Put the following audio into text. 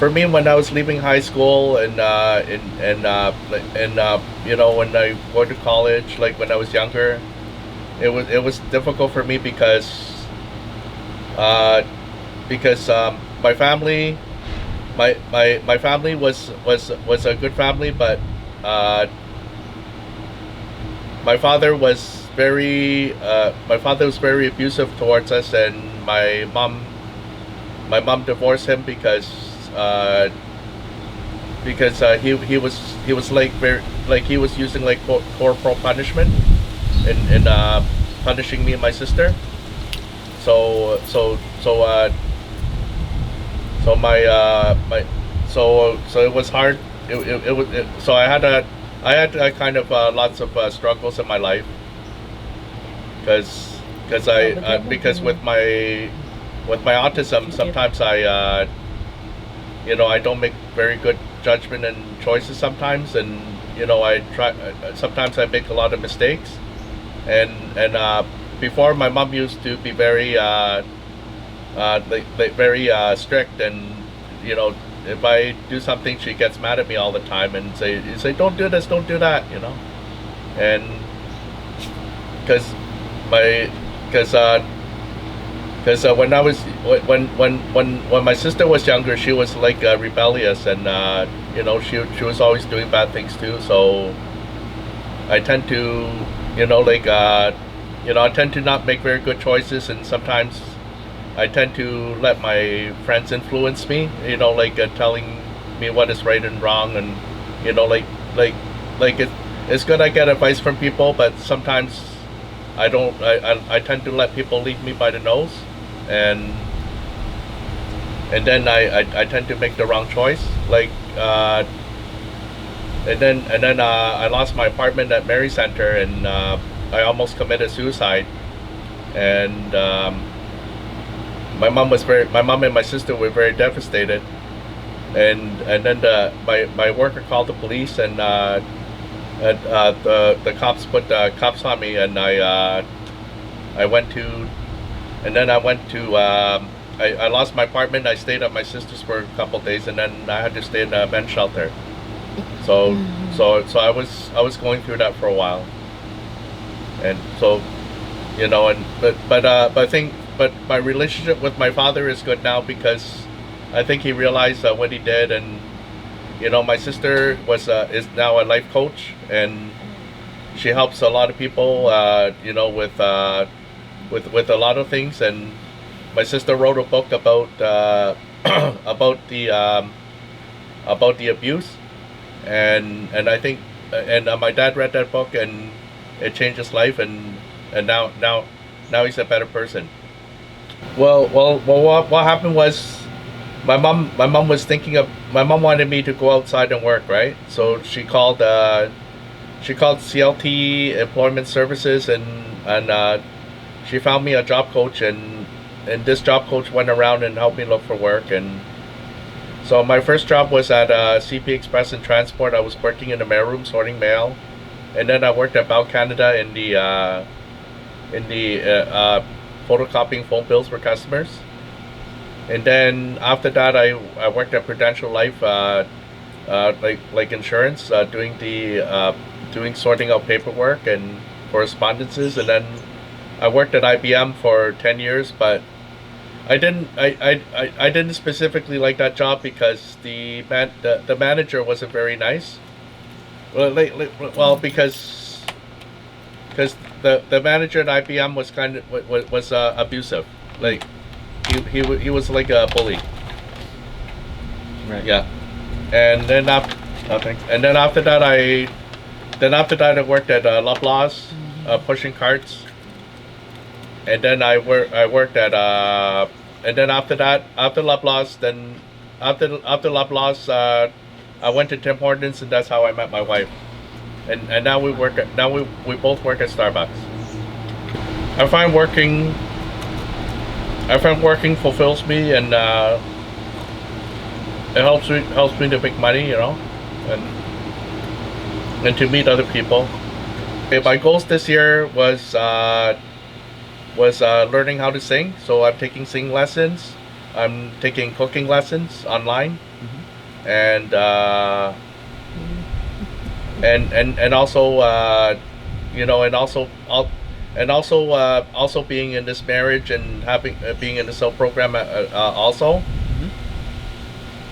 for me, when I was leaving high school when I go to college, like when I was younger, it was difficult for me uh, because my family my family was a good family, but uh, my father was very abusive towards us, and my mom divorced him because he was like very like he was using like corporal punishment in punishing me and my sister. So so so so my my so it was hard. So I had kind of lots of struggles in my life because with my autism, sometimes I don't make very good judgment and choices sometimes, and I try sometimes I make a lot of mistakes. And before, my mom used to be very strict, and if I do something, she gets mad at me all the time and say don't do this, don't do that, and because my because when I was when my sister was younger, she was like rebellious, and she was always doing bad things too. So I tend to like I tend to not make very good choices, and sometimes I tend to let my friends influence me. Like telling me what is right and wrong, and like like it's good I get advice from people, but sometimes I don't. I tend to let people lead me by the nose, and then I tend to make the wrong choice. Like and then I lost my apartment at Mary Center, and I almost committed suicide. And my mom and my sister were very devastated. And then my worker called the police, and the cops put the cops on me, and I went to and then I went to I lost my apartment. I stayed at my sister's for a couple of days, and then I had to stay in a men's shelter. So I was going through that for a while, and so and but I think but my relationship with my father is good now, because I think he realized what he did. And my sister is now a life coach, and she helps a lot of people with a lot of things. And my sister wrote a book about about the abuse, and I think and my dad read that book, and it changed his life, and now he's a better person. Well, what happened was, my mom was thinking of my mom wanted me to go outside and work, right? So she called CLT Employment Services, and she found me a job coach, and this job coach went around and helped me look for work. And so my first job was at CP Express and Transport. I was working in the mailroom sorting mail, and then I worked at Bell Canada in the photocopying phone bills for customers. And then after that, I worked at Prudential Life, like insurance, doing sorting out paperwork and correspondences. And then I worked at IBM for 10 years, but I didn't specifically like that job because the manager wasn't very nice. Well, because the manager at IBM was kind of was abusive. Like he was like a bully. Right. Yeah. And then after Thanks. And then after that I worked at Loblaws, pushing carts. And then I worked at and then after that, after Loblaws, then after Loblaws, I went to Tim Hortons, and that's how I met my wife. And now we both work at Starbucks. I find working I find working fulfills me, and it helps me to make money, and to meet other people. Okay, my goals this year was learning how to sing. So I'm taking singing lessons. I'm taking cooking lessons online, Mm-hmm. and and also and also being in this marriage and having being in the cell program also.